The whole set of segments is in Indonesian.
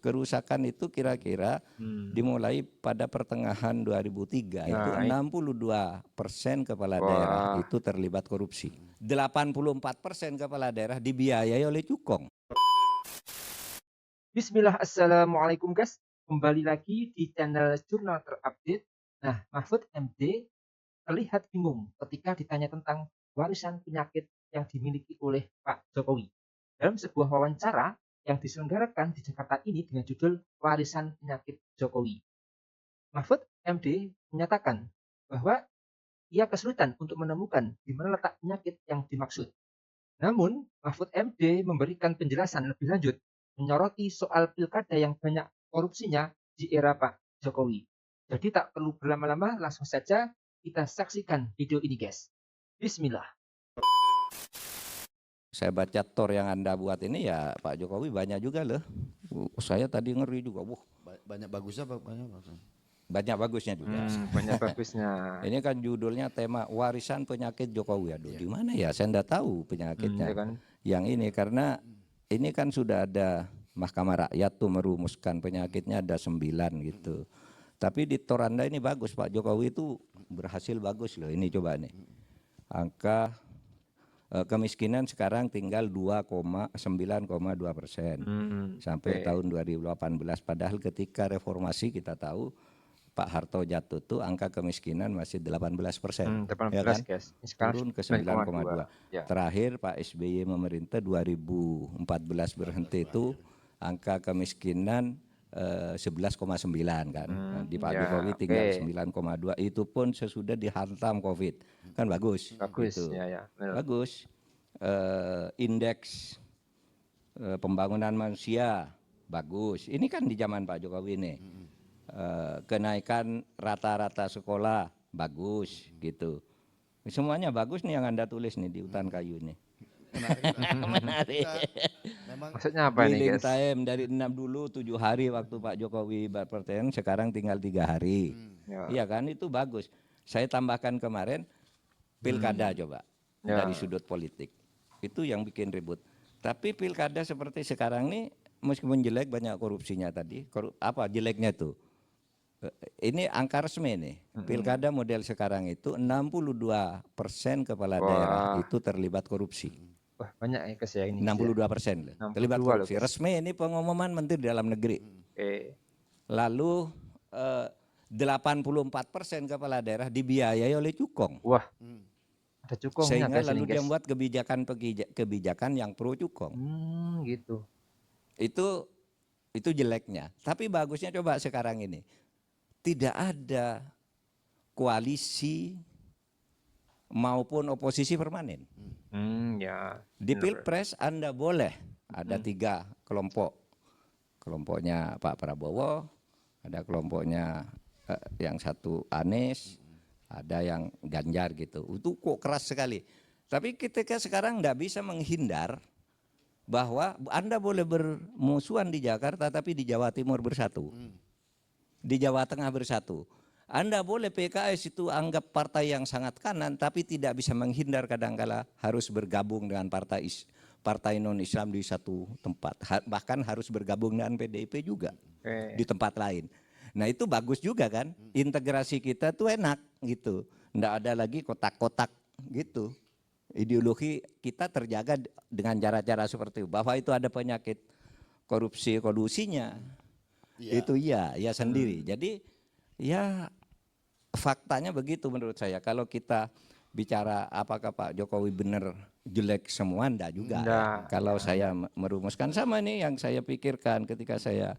Kerusakan itu kira-kira dimulai pada pertengahan 2003 itu 62% kepala daerah itu terlibat korupsi. 84% kepala daerah dibiayai oleh cukong. Bismillah, assalamualaikum guys. Kembali lagi di channel Jurnal Terupdate. Nah, Mahfud MD terlihat bingung ketika ditanya tentang warisan penyakit yang dimiliki oleh Pak Jokowi. Dalam sebuah wawancara yang diselenggarakan di Jakarta ini dengan judul Warisan Penyakit Jokowi. Mahfud MD menyatakan bahwa ia kesulitan untuk menemukan di mana letak penyakit yang dimaksud. Namun, Mahfud MD memberikan penjelasan lebih lanjut, menyoroti soal pilkada yang banyak korupsinya di era Pak Jokowi. Jadi tak perlu berlama-lama, langsung saja kita saksikan video ini guys. Bismillah. Saya baca tor yang Anda buat ini ya Pak Jokowi banyak juga loh. Saya tadi ngeri juga. Banyak bagusnya apa banyak bagusnya? Banyak bagusnya juga. Banyak bagusnya. Ini kan judulnya tema warisan penyakit Jokowi. Aduh, di mana ya? Saya enggak tahu penyakitnya. Kan? Yang ini karena ini kan sudah ada Mahkamah Rakyat tuh merumuskan penyakitnya ada 9 gitu. Tapi di tor Anda ini bagus, Pak Jokowi itu berhasil bagus loh. Ini coba nih. Angka kemiskinan sekarang tinggal 2,9,2% sampai tahun 2018. Padahal ketika reformasi kita tahu Pak Harto jatuh tuh angka kemiskinan masih 18%, 18 ya kan? guys. Turun ke 9,2. Ya. Terakhir Pak SBY memerintah 2014 berhenti itu angka kemiskinan 11,9 kan. Di Pak Jokowi tinggal 9,2. Itu pun sesudah dihantam COVID. Kan bagus. Bagus. Gitu. Ya. Bagus. Indeks pembangunan manusia bagus. Ini kan di zaman Pak Jokowi nih. Kenaikan rata-rata sekolah bagus gitu. Semuanya bagus nih yang Anda tulis nih di Hutan Kayu nih. Menarik. Maksudnya apa nih Dwelling guys? time dari 6 dulu 7 hari waktu Pak Jokowi berpergian, sekarang tinggal 3 hari. Iya kan, itu bagus. Saya tambahkan kemarin pilkada coba dari sudut politik. Itu yang bikin ribut. Tapi pilkada seperti sekarang nih meskipun jelek banyak korupsinya tadi. Apa jeleknya tuh? Ini angka resmi nih. Pilkada model sekarang itu 62% kepala daerah itu terlibat korupsi. Wah, banyak ya guys ya ini. 62% terlibat korupsi. Resmi ini pengumuman Menteri Dalam Negeri. Lalu 84% kepala daerah dibiayai oleh cukong. Wah, ada cukongnya sehingga guys lalu ini, dia membuat kebijakan yang pro cukong. Gitu. Itu jeleknya. Tapi bagusnya coba sekarang ini. Tidak ada koalisi maupun oposisi permanen. Di Pilpres Anda boleh ada 3 kelompok. Kelompoknya Pak Prabowo, ada kelompoknya yang satu Anies, ada yang Ganjar gitu. Itu kok keras sekali. Tapi ketika sekarang tidak bisa menghindar bahwa Anda boleh bermusuhan di Jakarta tapi di Jawa Timur bersatu. Di Jawa Tengah bersatu. Anda boleh PKS itu anggap partai yang sangat kanan tapi tidak bisa menghindar kadangkala harus bergabung dengan partai non-Islam di satu tempat. Bahkan harus bergabung dengan PDIP juga di tempat lain. Nah itu bagus juga kan, integrasi kita tuh enak gitu. Nggak ada lagi kotak-kotak gitu. Ideologi kita terjaga dengan cara-cara seperti itu. Bahwa itu ada penyakit kolusinya. Itu ya sendiri. Jadi ya faktanya begitu menurut saya. Kalau kita bicara apakah Pak Jokowi benar jelek semua, enggak juga ya. Kalau saya merumuskan sama nih yang saya pikirkan ketika saya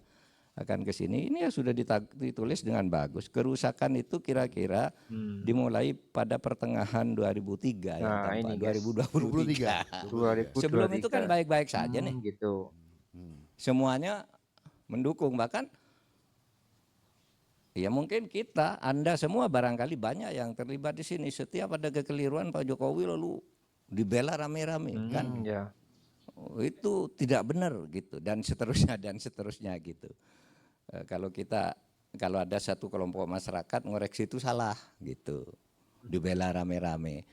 akan ke sini, ini ya sudah ditulis dengan bagus. Kerusakan itu kira-kira dimulai pada pertengahan 2003 ya, tanpa 2023. Sebelum itu kan baik-baik saja nih. Gitu. Semuanya mendukung, bahkan ya mungkin Anda semua barangkali banyak yang terlibat di sini. Setiap ada kekeliruan Pak Jokowi lalu dibela rame-rame kan. Itu tidak benar gitu dan seterusnya gitu. Kalau ada satu kelompok masyarakat ngoreksi itu salah gitu, dibela rame-rame.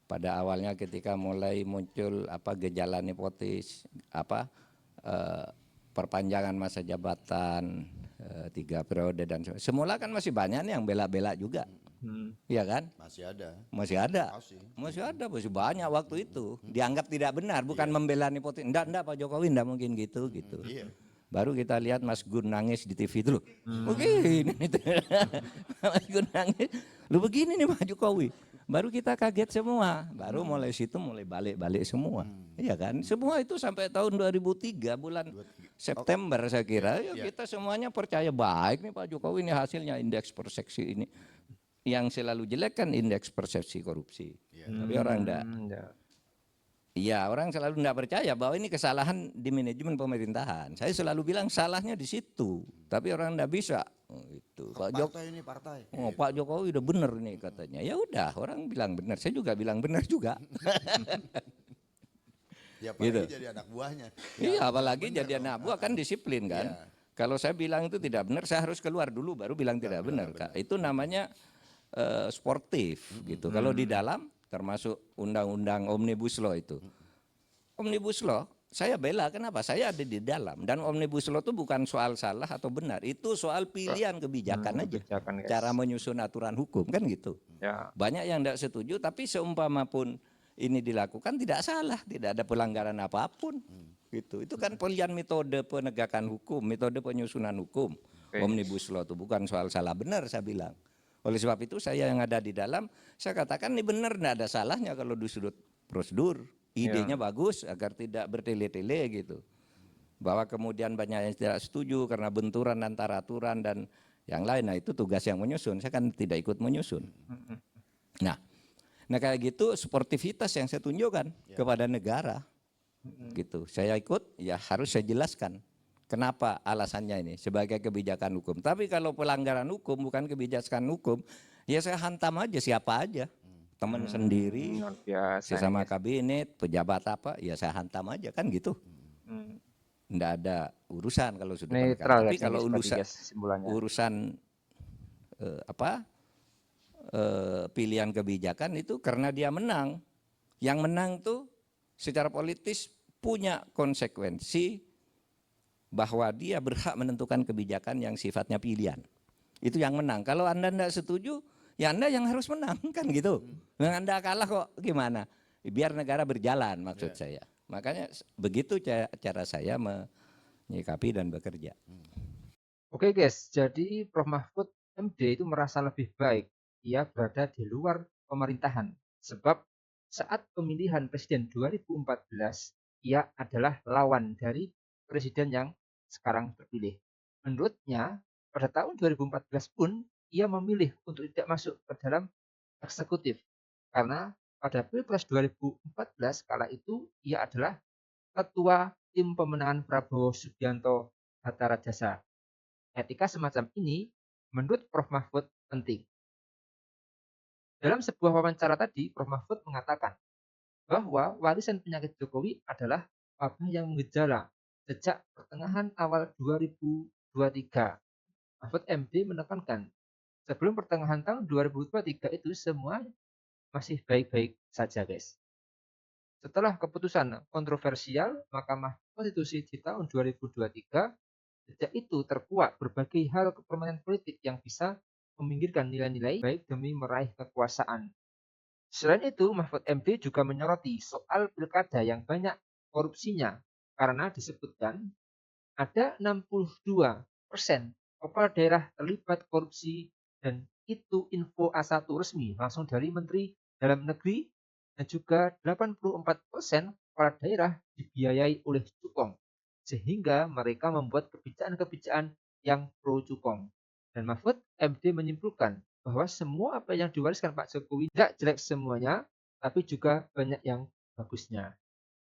Pada awalnya ketika mulai muncul gejala nepotis perpanjangan masa jabatan 3 periode dan semula kan masih banyak nih yang bela-bela juga, iya kan? Masih ada. Masih ada, Masih. masih banyak waktu itu dianggap tidak benar, bukan membela nepotisme. Enggak Pak Jokowi enggak mungkin gitu. Iya. Baru kita lihat Mas Gun nangis di TV itu loh. Begini nih. Mas Gun nangis. Lu begini nih Pak Jokowi. Baru kita kaget semua. Baru mulai situ mulai balik-balik semua. Iya kan? Semua itu sampai tahun 2003 bulan September saya kira. Ya, kita semuanya percaya baik nih Pak Jokowi, ini hasilnya indeks persepsi ini. Yang selalu jelek kan indeks persepsi korupsi. Tapi orang enggak. Iya, orang selalu tidak percaya bahwa ini kesalahan di manajemen pemerintahan. Saya selalu bilang salahnya di situ, tapi orang tidak bisa. Itu Pak Jokowi Partai ini partai. Pak Jokowi udah benar nih katanya. Ya udah, orang bilang benar, saya juga bilang benar juga. Ya apalagi Gitu. jadi anak buahnya. Iya, apalagi jadi anak buah kan disiplin kan. Iya. Kalau saya bilang itu tidak benar, saya harus keluar dulu baru bilang tidak benar. Kak. Itu namanya sportif gitu. Kalau di dalam termasuk undang-undang Omnibus Law itu. Omnibus Law saya bela, kenapa? Saya ada di dalam dan Omnibus Law itu bukan soal salah atau benar, itu soal pilihan kebijakan aja. Kebijakan, guys. Cara menyusun aturan hukum kan gitu. Ya. Banyak yang tidak setuju, tapi seumpama pun ini dilakukan tidak salah, tidak ada pelanggaran apapun. Gitu. Itu kan pilihan metode penegakan hukum, metode penyusunan hukum. Omnibus Law itu bukan soal salah benar saya bilang. Oleh sebab itu saya yang ada di dalam, saya katakan ini benar, tidak ada salahnya kalau di sudut prosedur. Idenya bagus agar tidak bertele-tele gitu. Bahwa kemudian banyak yang tidak setuju karena benturan antara aturan dan yang lain. Nah itu tugas yang menyusun, saya kan tidak ikut menyusun. Nah kayak gitu sportivitas yang saya tunjukkan kepada negara. Gitu. Saya ikut, ya harus saya jelaskan. Kenapa alasannya ini sebagai kebijakan hukum. Tapi kalau pelanggaran hukum bukan kebijakan hukum, ya saya hantam aja siapa aja. Teman sendiri, Luar biasa. sesama kabinet, pejabat apa, ya saya hantam aja kan gitu. Nggak ada urusan kalau sudah Netral. Tapi kalau urusan pilihan kebijakan itu karena dia menang. Yang menang tuh secara politis punya konsekuensi bahwa dia berhak menentukan kebijakan yang sifatnya pilihan. Itu yang menang. Kalau Anda tidak setuju, ya Anda yang harus menang kan gitu. Nah, Anda kalah kok gimana? Biar negara berjalan maksud saya. Makanya begitu cara saya menyikapi dan bekerja. Oke guys, jadi Prof Mahfud MD itu merasa lebih baik ia berada di luar pemerintahan. Sebab saat pemilihan presiden 2014, ia adalah lawan dari presiden yang sekarang terpilih. Menurutnya, pada tahun 2014 pun ia memilih untuk tidak masuk ke dalam eksekutif. Karena pada Pilpres 2014 kala itu ia adalah ketua tim pemenangan Prabowo Subianto Hatta Rajasa. Etika semacam ini menurut Prof Mahfud penting. Dalam sebuah wawancara tadi, Prof Mahfud mengatakan bahwa warisan penyakit Jokowi adalah wabah yang menggejala sejak pertengahan awal 2023. Mahfud MD menekankan, sebelum pertengahan tahun 2023 itu semua masih baik-baik saja guys. Setelah keputusan kontroversial Mahkamah Konstitusi di tahun 2023, sejak itu terkuak berbagai hal permainan politik yang bisa meminggirkan nilai-nilai baik demi meraih kekuasaan. Selain itu, Mahfud MD juga menyoroti soal pilkada yang banyak korupsinya karena disebutkan ada 62% kepala daerah terlibat korupsi dan itu info A1 resmi langsung dari Menteri Dalam Negeri dan juga 84% kepala daerah dibiayai oleh cukong sehingga mereka membuat kebijakan-kebijakan yang pro cukong. Dan Mahfud MD menyimpulkan bahwa semua apa yang diwariskan Pak Jokowi tidak jelek semuanya, tapi juga banyak yang bagusnya.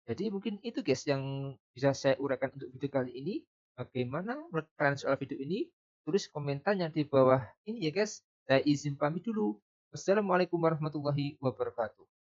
Jadi mungkin itu guys yang bisa saya uraikan untuk video kali ini. Bagaimana menurut kalian soal video ini? Tulis komentarnya di bawah ini ya guys. Saya izin pamit dulu. Wassalamualaikum warahmatullahi wabarakatuh.